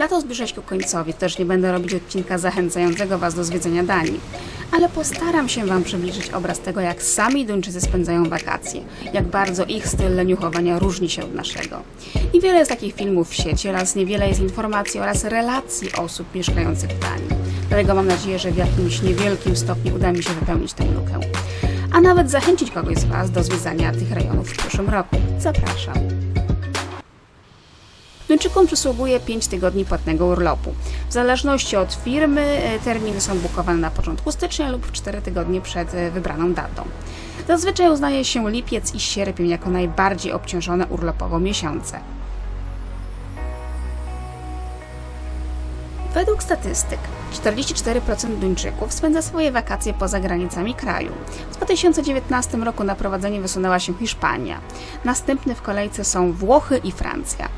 Lato zbliża się ku końcowi, też nie będę robić odcinka zachęcającego Was do zwiedzania Danii, ale postaram się Wam przybliżyć obraz tego, jak sami Duńczycy spędzają wakacje, jak bardzo ich styl leniuchowania różni się od naszego. Niewiele jest takich filmów w sieci oraz niewiele jest informacji oraz relacji osób mieszkających w Danii. Dlatego mam nadzieję, że w jakimś niewielkim stopniu uda mi się wypełnić tę lukę. A nawet zachęcić kogoś z Was do zwiedzania tych rejonów w przyszłym roku. Zapraszam. Duńczykom przysługuje 5 tygodni płatnego urlopu. W zależności od firmy terminy są bukowane na początku stycznia lub 4 tygodnie przed wybraną datą. Zazwyczaj uznaje się lipiec i sierpień jako najbardziej obciążone urlopowo miesiące. Według statystyk 44% Duńczyków spędza swoje wakacje poza granicami kraju. W 2019 roku na prowadzenie wysunęła się Hiszpania. Następne w kolejce są Włochy i Francja.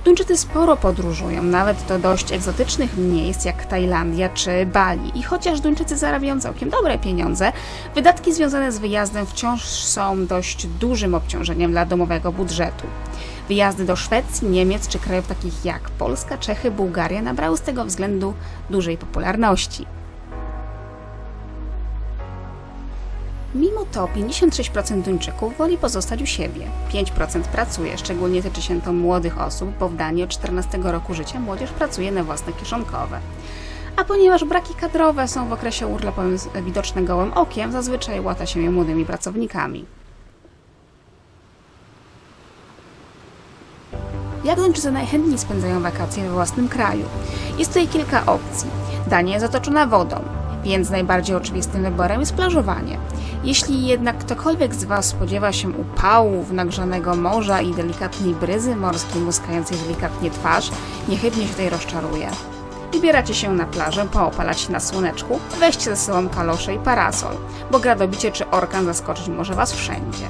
Duńczycy sporo podróżują, nawet do dość egzotycznych miejsc jak Tajlandia czy Bali. I chociaż Duńczycy zarabiają całkiem dobre pieniądze, wydatki związane z wyjazdem wciąż są dość dużym obciążeniem dla domowego budżetu. Wyjazdy do Szwecji, Niemiec czy krajów takich jak Polska, Czechy, Bułgaria nabrały z tego względu dużej popularności. Mimo to 56% Duńczyków woli pozostać u siebie. 5% pracuje, szczególnie tyczy się to młodych osób, bo w Danii od 14 roku życia młodzież pracuje na własne kieszonkowe. A ponieważ braki kadrowe są w okresie urlopowym widoczne gołym okiem, zazwyczaj łata się je młodymi pracownikami. Jak Duńczycy najchętniej spędzają wakacje we własnym kraju? Jest tutaj kilka opcji. Dania jest otoczona wodą, więc najbardziej oczywistym wyborem jest plażowanie. Jeśli jednak ktokolwiek z Was spodziewa się upałów, nagrzanego morza i delikatnej bryzy morskiej muskającej delikatnie twarz, niechybnie się tutaj rozczaruje. Wybieracie się na plażę, poopalać się na słoneczku, weźcie ze sobą kalosze i parasol, bo gradobicie czy orkan zaskoczyć może Was wszędzie.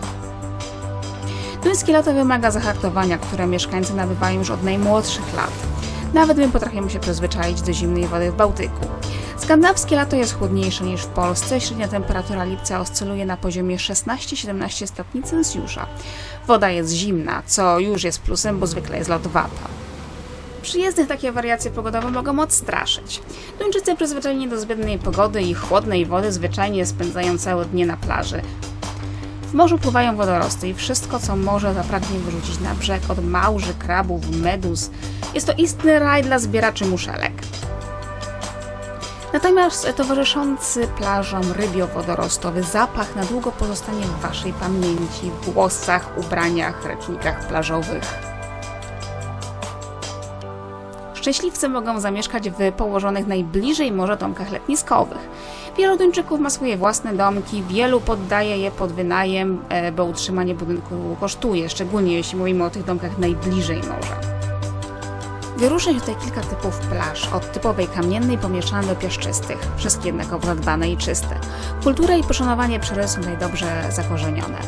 Duńskie lato wymaga zahartowania, które mieszkańcy nabywają już od najmłodszych lat. Nawet my potrafimy się przyzwyczaić do zimnej wody w Bałtyku. Skandynawskie lato jest chłodniejsze niż w Polsce, średnia temperatura lipca oscyluje na poziomie 16-17 stopni Celsjusza. Woda jest zimna, co już jest plusem, bo zwykle jest lodowata. Przyjezdnych takie wariacje pogodowe mogą odstraszyć. Duńczycy przyzwyczajeni do zbędnej pogody i chłodnej wody zwyczajnie spędzają całe dnie na plaży. W morzu pływają wodorosty i wszystko, co morze zapragnie wyrzucić na brzeg, od małży, krabów, meduz. Jest to istny raj dla zbieraczy muszelek. Natomiast towarzyszący plażom rybio-wodorostowy zapach na długo pozostanie w Waszej pamięci, w włosach, ubraniach, ręcznikach plażowych. Szczęśliwcy mogą zamieszkać w położonych najbliżej morza domkach letniskowych. Wielu Duńczyków ma swoje własne domki, wielu poddaje je pod wynajem, bo utrzymanie budynku kosztuje, szczególnie jeśli mówimy o tych domkach najbliżej morza. Wyróżnia się tutaj kilka typów plaż, od typowej kamiennej pomieszanej do piaszczystych, wszystkie jednakowo zadbane i czyste. Kultura i poszanowanie przyrody są tutaj dobrze zakorzenione.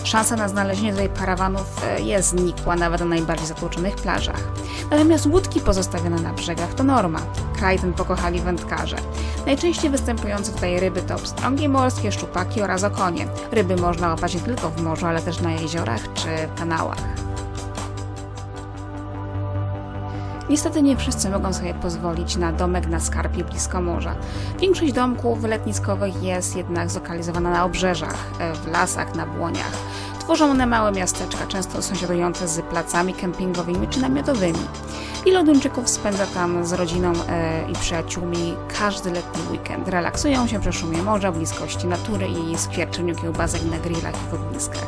Szansa na znalezienie tutaj parawanów jest znikła nawet na najbardziej zatłoczonych plażach. Natomiast łódki pozostawione na brzegach to norma. Kraj ten pokochali wędkarze. Najczęściej występujące tutaj ryby to pstrągi morskie, szczupaki oraz okonie. Ryby można łapać nie tylko w morzu, ale też na jeziorach czy kanałach. Niestety nie wszyscy mogą sobie pozwolić na domek na skarpie blisko morza. Większość domków letniskowych jest jednak zlokalizowana na obrzeżach, w lasach, na błoniach. Tworzą one małe miasteczka, często sąsiadujące z placami kempingowymi czy namiotowymi. Wielu Duńczyków spędza tam z rodziną i przyjaciółmi każdy letni weekend. Relaksują się przy szumie morza, bliskości natury i skwierczeniu kiełbasek na grillach i w ogniskach.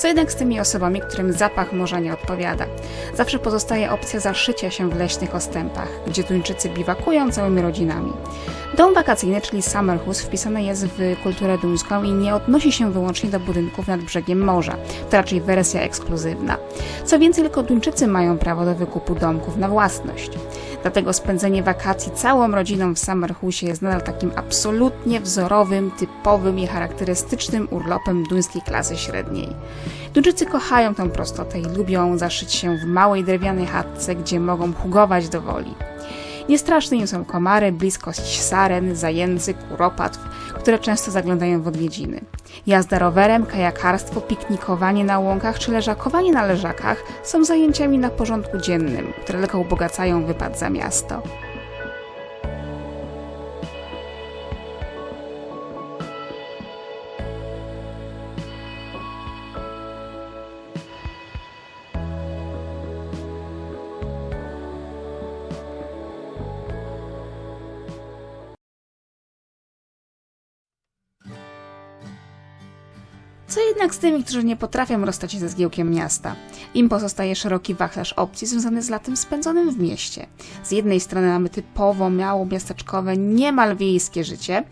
Co jednak z tymi osobami, którym zapach morza nie odpowiada? Zawsze pozostaje opcja zaszycia się w leśnych ostępach, gdzie Duńczycy biwakują całymi rodzinami. Dom wakacyjny, czyli summer house, wpisany jest w kulturę duńską i nie odnosi się wyłącznie do budynków nad brzegiem morza. To raczej wersja ekskluzywna. Co więcej, tylko Duńczycy mają prawo do wykupu domków na własność. Dlatego spędzenie wakacji całą rodziną w summer house jest nadal takim absolutnie wzorowym, typowym i charakterystycznym urlopem duńskiej klasy średniej. Duńczycy kochają tę prostotę i lubią zaszyć się w małej drewnianej chatce, gdzie mogą hugować do woli. Niestraszne im są komary, bliskość saren, zajęcy, kuropatw, które często zaglądają w odwiedziny. Jazda rowerem, kajakarstwo, piknikowanie na łąkach czy leżakowanie na leżakach są zajęciami na porządku dziennym, które lekko ubogacają wypad za miasto. Co jednak z tymi, którzy nie potrafią rozstać się ze zgiełkiem miasta? Im pozostaje szeroki wachlarz opcji związany z latem spędzonym w mieście. Z jednej strony mamy typowo małomiasteczkowe, niemal wiejskie życie.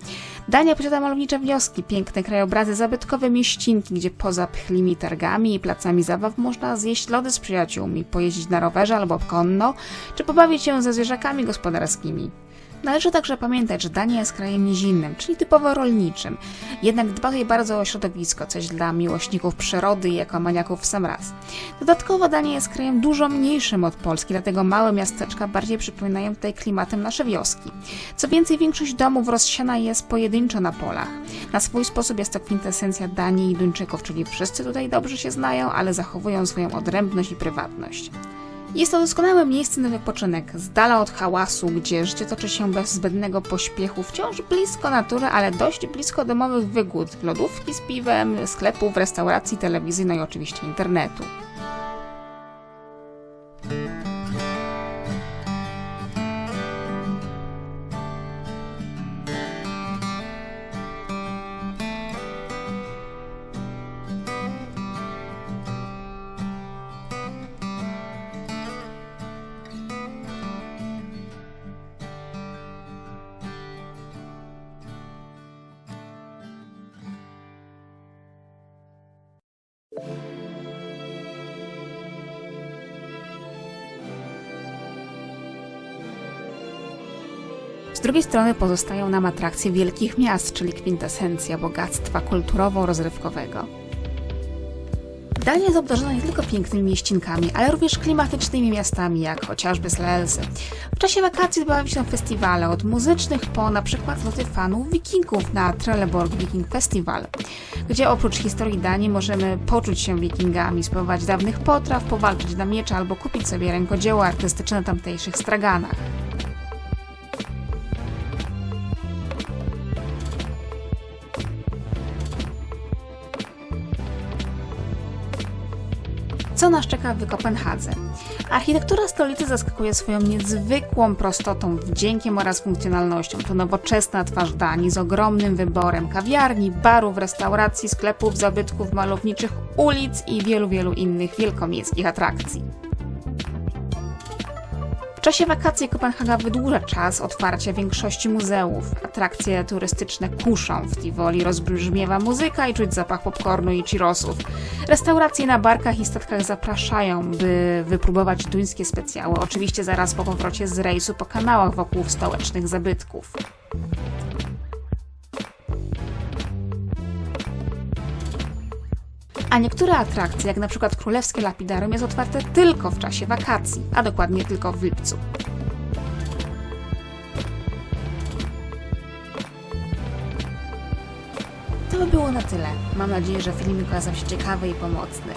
Dania posiada malownicze wioski, piękne krajobrazy, zabytkowe mieścinki, gdzie poza pchlimi targami i placami zabaw można zjeść lody z przyjaciółmi, pojeździć na rowerze albo konno, czy pobawić się ze zwierzakami gospodarskimi. Należy także pamiętać, że Dania jest krajem nizinnym, czyli typowo rolniczym. Jednak dba tutaj bardzo o środowisko, coś dla miłośników przyrody i ekomaniaków w sam raz. Dodatkowo Dania jest krajem dużo mniejszym od Polski, dlatego małe miasteczka bardziej przypominają tutaj klimatem nasze wioski. Co więcej, większość domów rozsiana jest pojedynczo na polach. Na swój sposób jest to kwintesencja Danii i Duńczyków, czyli wszyscy tutaj dobrze się znają, ale zachowują swoją odrębność i prywatność. Jest to doskonałe miejsce na wypoczynek, z dala od hałasu, gdzie życie toczy się bez zbędnego pośpiechu, wciąż blisko natury, ale dość blisko domowych wygód, lodówki z piwem, sklepów, restauracji, telewizji, no i oczywiście internetu. Z drugiej strony pozostają nam atrakcje wielkich miast, czyli kwintesencja bogactwa kulturowo-rozrywkowego. Dania jest obdarzona nie tylko pięknymi mieścinkami, ale również klimatycznymi miastami, jak chociażby Slelse. W czasie wakacji odbywają się festiwale, od muzycznych po na przykład loty fanów wikingów na Trelleborg Viking Festival, gdzie oprócz historii Danii możemy poczuć się wikingami, spróbować dawnych potraw, powalczyć na miecze albo kupić sobie rękodzieło artystyczne na tamtejszych straganach. Co nas czeka w Kopenhadze? Architektura stolicy zaskakuje swoją niezwykłą prostotą, wdziękiem oraz funkcjonalnością. To nowoczesna twarz Danii z ogromnym wyborem kawiarni, barów, restauracji, sklepów, zabytków, malowniczych ulic i wielu innych wielkomiejskich atrakcji. W czasie wakacji Kopenhaga wydłuża czas otwarcia większości muzeów. Atrakcje turystyczne kuszą, w Tivoli rozbrzmiewa muzyka i czuć zapach popcornu i chirosów. Restauracje na barkach i statkach zapraszają, by wypróbować duńskie specjały, oczywiście zaraz po powrocie z rejsu po kanałach wokół stołecznych zabytków. A niektóre atrakcje, jak na przykład Królewskie Lapidarium, jest otwarte tylko w czasie wakacji, a dokładnie tylko w lipcu. To by było na tyle. Mam nadzieję, że filmik okazał się ciekawy i pomocny.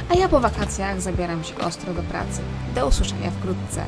A ja po wakacjach zabieram się ostro do pracy. Do usłyszenia wkrótce.